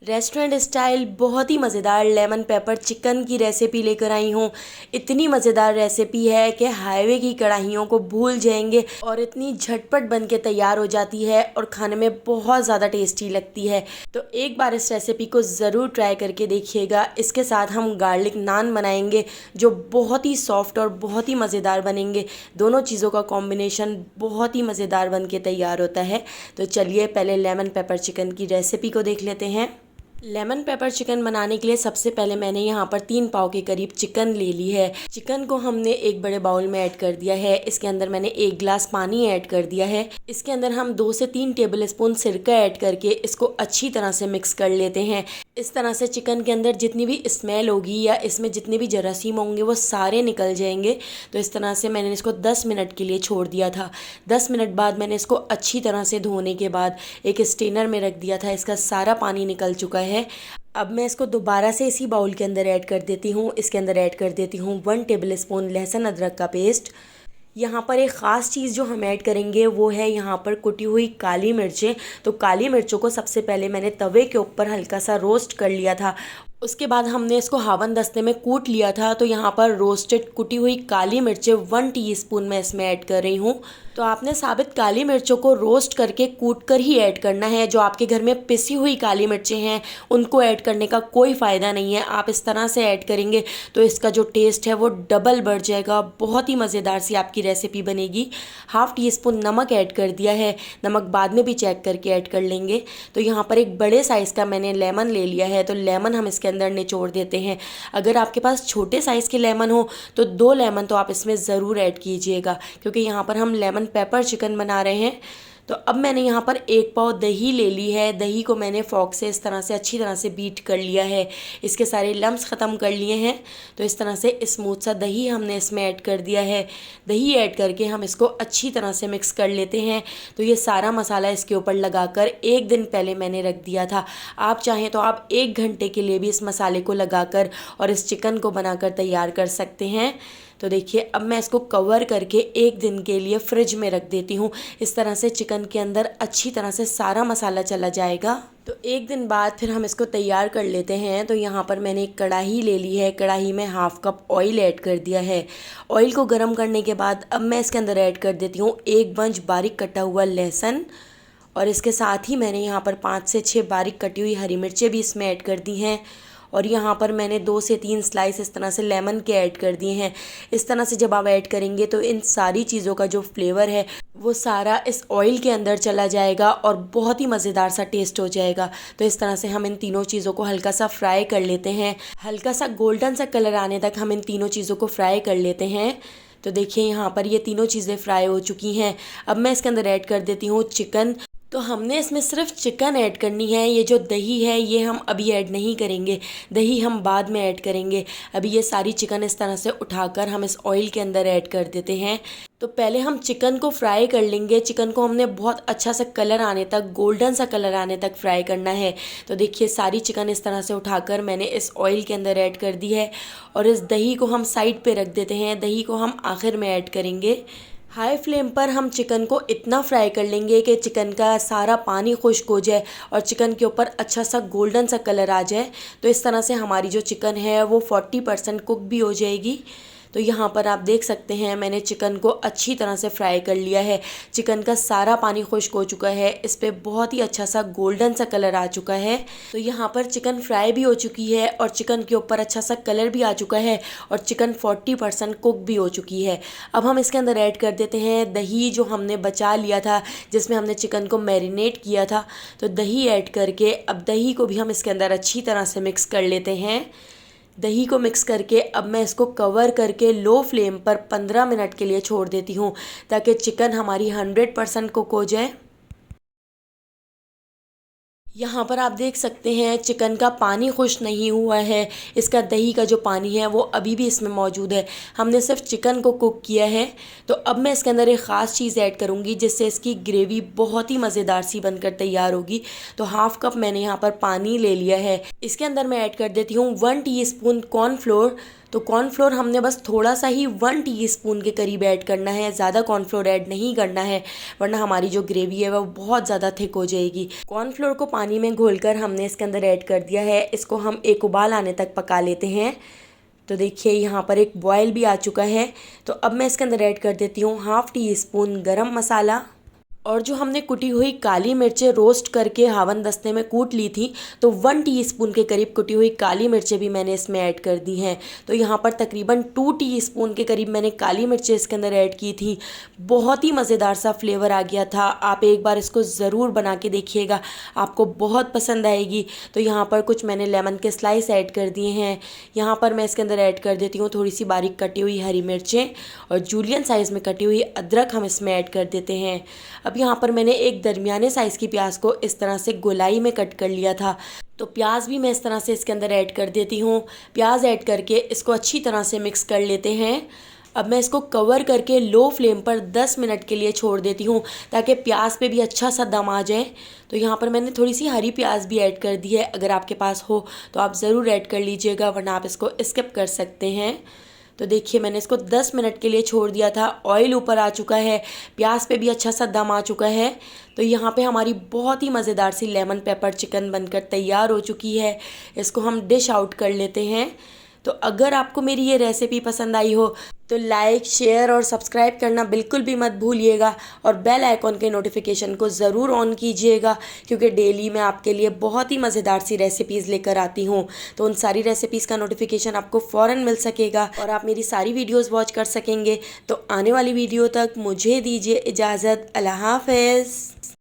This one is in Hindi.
रेस्टोरेंट स्टाइल बहुत ही मज़ेदार लेमन पेपर चिकन की रेसिपी लेकर आई हूँ। इतनी मज़ेदार रेसिपी है कि हाईवे की कढ़ाइयों को भूल जाएंगे और इतनी झटपट बन के तैयार हो जाती है और खाने में बहुत ज़्यादा टेस्टी लगती है। तो एक बार इस रेसिपी को ज़रूर ट्राई करके देखिएगा। इसके साथ हम गार्लिक नान बनाएंगे जो बहुत ही सॉफ्ट और बहुत ही मज़ेदार बनेंगे। दोनों चीज़ों का कॉम्बिनेशन बहुत ही मज़ेदार बन के तैयार होता है। तो चलिए पहले लेमन पेपर चिकन की रेसिपी को देख लेते हैं। लेमन पेपर चिकन बनाने के लिए सबसे पहले मैंने यहाँ पर 3 पाव के करीब चिकन ले ली है। चिकन को हमने एक बड़े बाउल में ऐड कर दिया है। इसके अंदर मैंने 1 गिलास पानी ऐड कर दिया है। इसके अंदर हम 2 से 3 टेबल स्पून सिरका ऐड करके इसको अच्छी तरह से मिक्स कर लेते हैं। इस तरह से चिकन के अंदर जितनी भी स्मेल होगी या इसमें जितने भी जरासीम होंगे वो सारे निकल जाएंगे। तो इस तरह से मैंने इसको 10 मिनट के लिए छोड़ दिया था। 10 मिनट बाद मैंने इसको अच्छी तरह से धोने के बाद एक स्ट्रेनर में रख दिया था। इसका सारा पानी निकल चुका है। अब मैं इसको दोबारा से इसी बाउल के अंदर ऐड कर देती हूँ। इसके अंदर ऐड कर देती हूँ 1 टेबल स्पून लहसुन अदरक का पेस्ट। यहाँ पर एक ख़ास चीज़ जो हम ऐड करेंगे वो है यहाँ पर कुटी हुई काली मिर्चें। तो काली मिर्चों को सबसे पहले मैंने तवे के ऊपर हल्का सा रोस्ट कर लिया था। उसके बाद हमने इसको हावन दस्ते में कूट लिया था। तो यहाँ पर रोस्टेड कुटी हुई काली मिर्चें 1 टीस्पून मैं इसमें ऐड कर रही हूँ। तो आपने साबित काली मिर्चों को रोस्ट करके कूट कर ही ऐड करना है। जो आपके घर में पिसी हुई काली मिर्चें हैं उनको ऐड करने का कोई फ़ायदा नहीं है। आप इस तरह से ऐड करेंगे तो इसका जो टेस्ट है वो डबल बढ़ जाएगा। बहुत ही मज़ेदार सी आपकी रेसिपी बनेगी। हाफ़ टी स्पून नमक ऐड कर दिया है। नमक बाद में भी चेक करके ऐड कर लेंगे। तो यहाँ पर एक बड़े साइज़ का मैंने लेमन ले लिया है। तो लेमन हम इसके अंदर निचोड़ देते हैं। अगर आपके पास छोटे साइज़ के लेमन हो तो 2 लेमन तो आप इसमें ज़रूर ऐड कीजिएगा, क्योंकि यहाँ पर हम लेमन पेपर चिकन बना रहे हैं। तो अब मैंने यहाँ पर 1 पाव दही ले ली है। दही को मैंने फॉक से इस तरह से अच्छी तरह से बीट कर लिया है। इसके सारे लम्स ख़त्म कर लिए हैं। तो इस तरह से स्मूथ सा दही हमने इसमें ऐड कर दिया है। दही ऐड करके हम इसको अच्छी तरह से मिक्स कर लेते हैं। तो ये सारा मसाला इसके ऊपर लगाकर 1 दिन पहले मैंने रख दिया था। आप चाहें तो आप 1 घंटे के लिए भी इस मसाले को लगाकर और इस चिकन को बनाकर तैयार कर सकते हैं। तो देखिए अब मैं इसको कवर करके 1 दिन के लिए फ्रिज में रख देती हूँ। इस तरह से चिकन के अंदर अच्छी तरह से सारा मसाला चला जाएगा। तो 1 दिन बाद फिर हम इसको तैयार कर लेते हैं। तो यहाँ पर मैंने एक कढ़ाई ले ली है। कढ़ाई में हाफ़ कप ऑयल ऐड कर दिया है। ऑयल को गर्म करने के बाद अब मैं इसके अंदर ऐड कर देती हूँ 1 बंच बारीक कटा हुआ लहसुन, और इसके साथ ही मैंने यहाँ पर 5 से 6 बारीक कटी हुई हरी मिर्चें भी इसमें ऐड कर दी हैं। और यहाँ पर मैंने 2 से 3 स्लाइस इस तरह से लेमन के ऐड कर दिए हैं। इस तरह से जब आप ऐड करेंगे तो इन सारी चीज़ों का जो फ्लेवर है वो सारा इस ऑयल के अंदर चला जाएगा और बहुत ही मज़ेदार सा टेस्ट हो जाएगा। तो इस तरह से हम इन तीनों चीज़ों को हल्का सा फ्राई कर लेते हैं। हल्का सा गोल्डन सा कलर आने तक हम इन तीनों चीज़ों को फ्राई कर लेते हैं। तो देखिए यहाँ पर ये तीनों चीज़ें फ्राई हो चुकी हैं। अब मैं इसके अंदर ऐड कर देती हूँ चिकन। तो हमने इसमें सिर्फ चिकन ऐड करनी है। ये जो दही है ये हम अभी ऐड नहीं करेंगे, दही हम बाद में ऐड करेंगे। अभी ये सारी चिकन इस तरह से उठाकर हम इस ऑयल के अंदर ऐड कर देते हैं। तो पहले हम चिकन को फ्राई कर लेंगे। चिकन को हमने बहुत अच्छा सा कलर आने तक, गोल्डन सा कलर आने तक फ्राई करना है। तो देखिए सारी चिकन इस तरह से उठाकर मैंने इस ऑयल के अंदर ऐड कर दी है और इस दही को हम साइड पे रख देते हैं। दही को हम आखिर में ऐड करेंगे। हाई फ्लेम पर हम चिकन को इतना फ्राई कर लेंगे कि चिकन का सारा पानी खुश्क हो जाए और चिकन के ऊपर अच्छा सा गोल्डन सा कलर आ जाए। तो इस तरह से हमारी जो चिकन है वो 40% कुक भी हो जाएगी। तो यहाँ पर आप देख सकते हैं मैंने चिकन को अच्छी तरह से फ्राई कर लिया है। चिकन का सारा पानी खुश्क हो चुका है। इस पर बहुत ही अच्छा सा गोल्डन सा कलर आ चुका है। तो यहाँ पर चिकन फ्राई भी हो चुकी है और चिकन के ऊपर अच्छा सा कलर भी आ चुका है और चिकन 40% कुक भी हो चुकी है। अब हम इसके अंदर ऐड कर देते हैं दही जो हमने बचा लिया था, जिसमें हमने चिकन को मैरिनेट किया था। तो दही ऐड करके अब दही को भी हम इसके अंदर अच्छी तरह से मिक्स कर लेते हैं। दही को मिक्स करके अब मैं इसको कवर करके लो फ्लेम पर 15 मिनट के लिए छोड़ देती हूँ, ताकि चिकन हमारी 100% कुक हो जाए। यहाँ पर आप देख सकते हैं चिकन का पानी खुश नहीं हुआ है। इसका दही का जो पानी है वो अभी भी इसमें मौजूद है। हमने सिर्फ चिकन को कुक किया है। तो अब मैं इसके अंदर एक ख़ास चीज़ ऐड करूँगी जिससे इसकी ग्रेवी बहुत ही मज़ेदार सी बनकर तैयार होगी। तो हाफ़ कप मैंने यहाँ पर पानी ले लिया है। इसके अंदर मैं ऐड कर देती हूँ 1 टीस्पून कॉर्नफ्लोर। तो कॉर्नफ्लोर हमने बस थोड़ा सा ही 1 टीस्पून के करीब ऐड करना है, ज़्यादा कॉर्नफ्लोर ऐड नहीं करना है वरना हमारी जो ग्रेवी है वो बहुत ज़्यादा थिक हो जाएगी। कॉर्नफ्लोर को पानी में घोलकर हमने इसके अंदर ऐड कर दिया है। इसको हम एक उबाल आने तक पका लेते हैं। तो देखिए यहाँ पर एक बॉयल भी आ चुका है। तो अब मैं इसके अंदर ऐड कर देती हूँ 1/2 टीस्पून गरम मसाला, और जो हमने कुटी हुई काली मिर्चें रोस्ट करके हावन दस्ते में कूट ली थी, तो 1 टीस्पून के करीब कुटी हुई काली मिर्चें भी मैंने इसमें ऐड कर दी हैं। तो यहाँ पर तकरीबन 2 टीस्पून के करीब मैंने काली मिर्चें इसके अंदर ऐड की थी। बहुत ही मज़ेदार सा फ्लेवर आ गया था। आप एक बार इसको ज़रूर बना के देखिएगा, आपको बहुत पसंद आएगी। तो यहाँ पर कुछ मैंने लेमन के स्लाइस ऐड कर दिए हैं। यहाँ पर मैं इसके अंदर ऐड कर देती हूँ थोड़ी सी बारीक कटी हुई हरी मिर्चें, और जूलियन साइज़ में कटी हुई अदरक हम इसमें ऐड कर देते हैं। अब यहाँ पर मैंने एक दरमियाने साइज़ की प्याज को इस तरह से गोलाई में कट कर लिया था। तो प्याज भी मैं इस तरह से इसके अंदर ऐड कर देती हूँ। प्याज ऐड करके इसको अच्छी तरह से मिक्स कर लेते हैं। अब मैं इसको कवर करके लो फ्लेम पर 10 मिनट के लिए छोड़ देती हूँ ताकि प्याज पे भी अच्छा सा दम आ जाए। तो यहाँ पर मैंने थोड़ी सी हरी प्याज भी ऐड कर दी है। अगर आपके पास हो तो आप ज़रूर ऐड कर लीजिएगा, वरना आप इसको स्किप कर सकते हैं। तो देखिए मैंने इसको 10 मिनट के लिए छोड़ दिया था। ऑयल ऊपर आ चुका है, प्याज पे भी अच्छा सा दम आ चुका है। तो यहाँ पे हमारी बहुत ही मज़ेदार सी लेमन पेपर चिकन बनकर तैयार हो चुकी है। इसको हम डिश आउट कर लेते हैं। तो अगर आपको मेरी ये रेसिपी पसंद आई हो तो लाइक, शेयर और सब्सक्राइब करना बिल्कुल भी मत भूलिएगा, और बेल आइकॉन के नोटिफिकेशन को ज़रूर ऑन कीजिएगा, क्योंकि डेली मैं आपके लिए बहुत ही मज़ेदार सी रेसिपीज़ लेकर आती हूँ। तो उन सारी रेसिपीज़ का नोटिफिकेशन आपको फ़ौरन मिल सकेगा और आप मेरी सारी वीडियोज़ वॉच कर सकेंगे। तो आने वाली वीडियो तक मुझे दीजिए इजाज़त। अल्लाह हाफ़िज़।